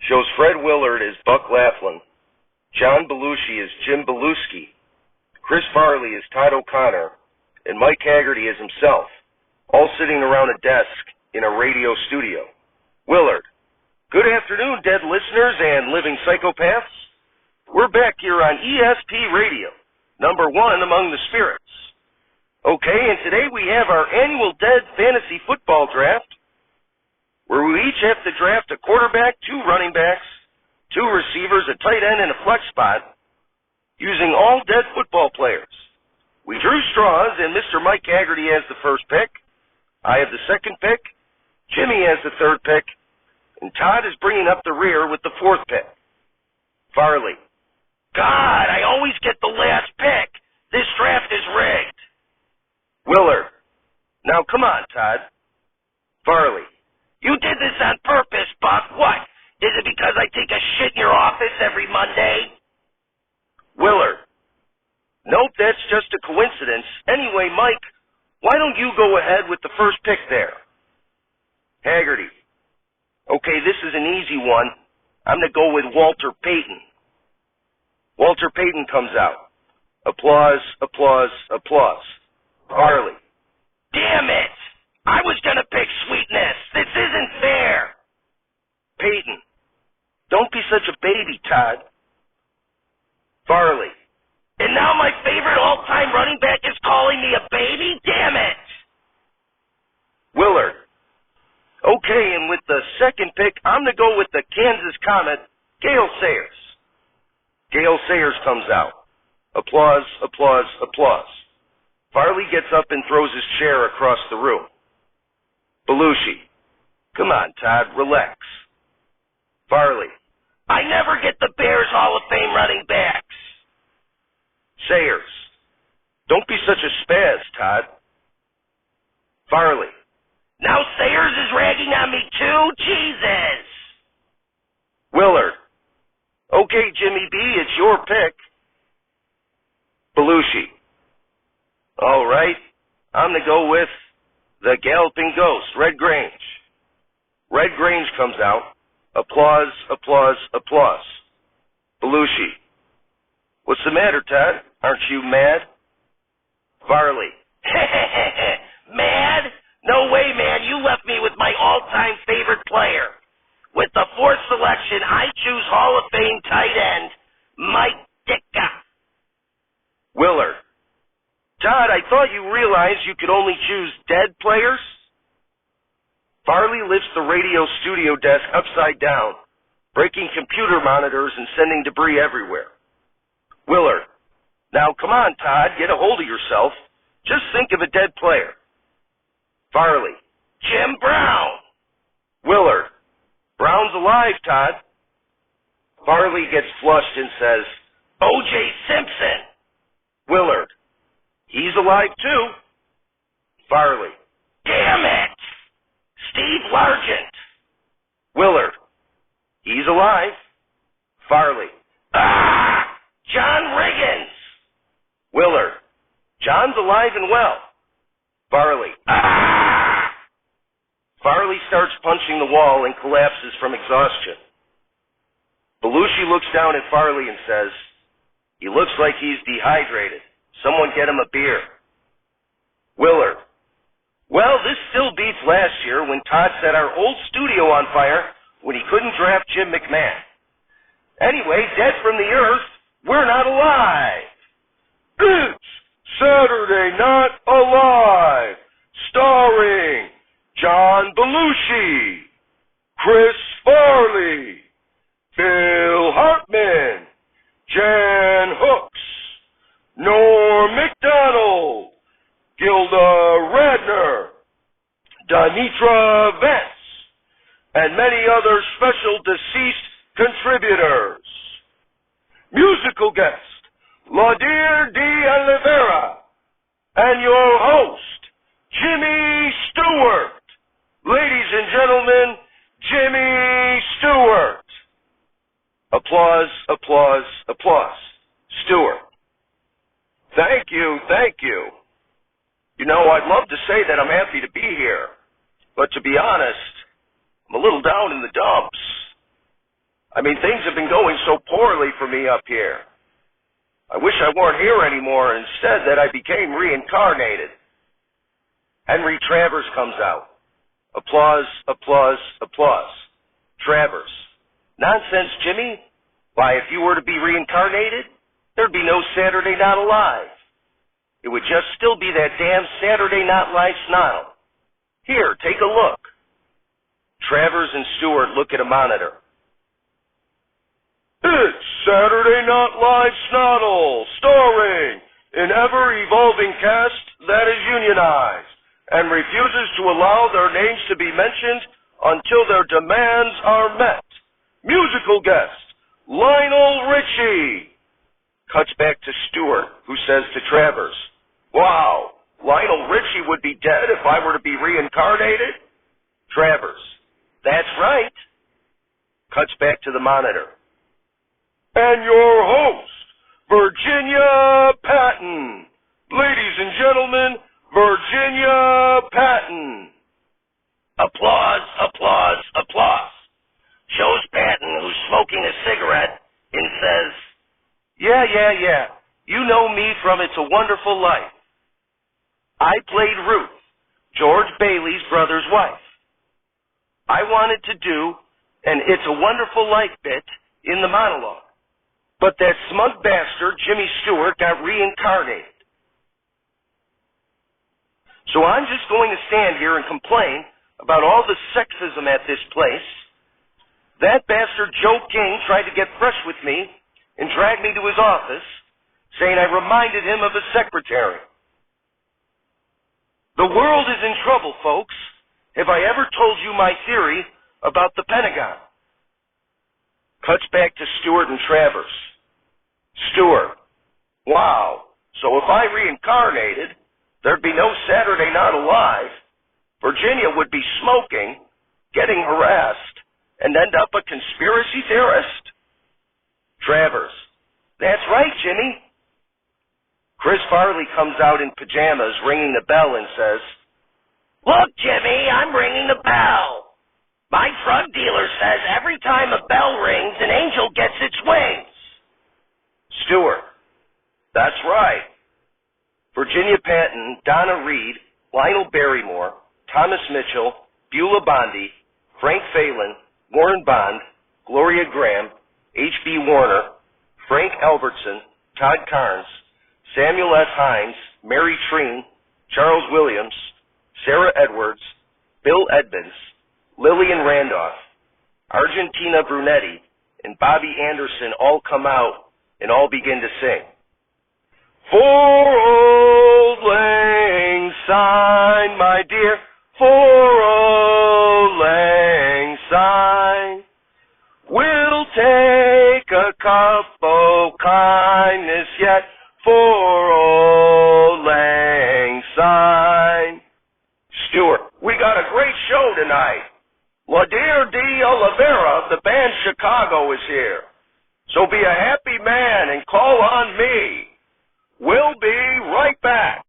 shows Fred Willard as Buck Laughlin, John Belushi as Jim Belushi, Chris Farley as Todd O'Connor, and Mike Haggerty as himself, all sitting around a desk in a radio studio. Willard: good afternoon, dead listeners and living psychopaths. We're back here on ESP Radio, number one among the spirits. Okay, and today we have our annual Dead Fantasy Football Draft, where we each have to draft a quarterback, 2 running backs, 2 receivers, a tight end, and a flex spot, using all dead football players. We drew straws, and Mr. Mike Haggerty has the first pick. I have the second pick. Jimmy has the third pick. And Todd is bringing up the rear with the fourth pick. Farley: God, I always get the last pick. This draft is rigged. Willard: now come on, Todd. Farley: you did this on purpose, Buck. What? Is it because I take a shit in your office every Monday? Willard: nope, that's just a coincidence. Anyway, Mike, why don't you go ahead with the first pick there? Haggerty: okay, this is an easy one. I'm going to go with Walter Payton. Walter Payton comes out. Applause, applause, applause. Farley: damn it! I was going to pick Sweetness. This isn't fair. Payton: don't be such a baby, Todd. Farley: and now my favorite all-time running back is calling me a baby? Damn it! Willard: okay, and with the second pick, I'm going to go with the Kansas Comet, Gale Sayers. Gale Sayers comes out. Applause, applause, applause. Farley gets up and throws his chair across the room. Belushi: come on, Todd, relax. Farley: I never get the Bears Hall of Fame running backs. Sayers: don't be such a spaz, Todd. Farley: now Sayers is ragging on me too? Jesus! Willard: okay, Jimmy B, it's your pick. Belushi: all right, I'm going to go with the Galloping Ghost, Red Grange. Red Grange comes out. Applause, applause, applause. Belushi: what's the matter, Todd? Aren't you mad? Farley: mad? No way, man. You left me with my all-time favorite player. With the 4th selection, I choose Hall of Fame tight end, Mike Ditka. Willard: Todd, I thought you realized you could only choose dead players? Farley lifts the radio studio desk upside down, breaking computer monitors and sending debris everywhere. Willard: now come on, Todd, get a hold of yourself. Just think of a dead player. Farley: Jim Brown. Willard: Brown's alive, Todd. Farley gets flushed and says, O.J. Simpson. Willard: he's alive too. Farley: damn it! Steve Largent. Willard: he's alive. Farley: ah! John Riggins. Willard: John's alive and well. Farley: ah! Farley starts punching the wall and collapses from exhaustion. Belushi looks down at Farley and says, he looks like he's dehydrated. Someone get him a beer. Willard: well, this still beats last year when Todd set our old studio on fire when he couldn't draft Jim McMahon. Anyway, dead from the earth, we're not alive. It's Saturday Not Alive, starring John Belushi, Chris Farley, Phil Hartman, Jan Hooks, Norm MacDonald, Gilda Radner, Danitra Vance, and many other special deceased contributors. Musical guest, Laudir de Oliveira, and your host, Jimmy Stewart. Ladies and gentlemen, Jimmy Stewart. Applause, applause, applause. Stewart: thank you, thank you. You know, I'd love to say that I'm happy to be here, but to be honest, I'm a little down in the dumps. I mean, things have been going so poorly for me up here. I wish I weren't here anymore, instead that I became reincarnated. Henry Travers comes out. Applause, applause, applause. Travers. Nonsense, Jimmy. Why, if you were to be reincarnated, there'd be no Saturday Not Alive. It would just still be that damn Saturday Night Live SNotL. Here, take a look. Travers and Stewart look at a monitor. It's Saturday Night Live SNotL, starring an ever-evolving cast that is unionized and refuses to allow their names to be mentioned until their demands are met. Musical guest, Lionel Richie. Cuts back to Stewart, who says to Travers, wow, Lionel Richie would be dead if I were to be reincarnated? Travers, that's right. Cuts back to the monitor. And your host, Virginia Patton. Ladies and gentlemen, Virginia Patton. Applause, applause, applause. Shows Patton, who's smoking a cigarette, and says, Yeah. You know me from It's a Wonderful Life. I played Ruth, George Bailey's brother's wife. I wanted to do an It's a Wonderful Life bit in the monologue, but that smug bastard, Jimmy Stewart, got reincarnated. So I'm just going to stand here and complain about all the sexism at this place. That bastard Joe King tried to get fresh with me and drag me to his office, saying I reminded him of his secretary. The world is in trouble, folks. Have I ever told you my theory about the Pentagon? Cuts back to Stewart and Travers. Stewart, wow, so if I reincarnated, there'd be no Saturday Night Alive. Virginia would be smoking, getting harassed, and end up a conspiracy theorist? Travers, that's right, Jimmy. Chris Farley comes out in pajamas, ringing the bell, and says, look, Jimmy, I'm ringing the bell. My drug dealer says every time a bell rings, an angel gets its wings. Stewart, that's right. Virginia Patton, Donna Reed, Lionel Barrymore, Thomas Mitchell, Beulah Bondi, Frank Phelan, Warren Bond, Gloria Graham, H.B. Warner, Frank Albertson, Todd Carnes, Samuel S. Hines, Mary Treen, Charles Williams, Sarah Edwards, Bill Edmonds, Lillian Randolph, Argentina Brunetti, and Bobby Anderson all come out and all begin to sing. For Old Lang Syne, my dear, for Old Lang Syne, we'll take a cup of kindness yet for Old Lang Syne. Stewart, we got a great show tonight. Ladir D. Oliveira of the band Chicago is here. So be a happy man and call on me. We'll be right back.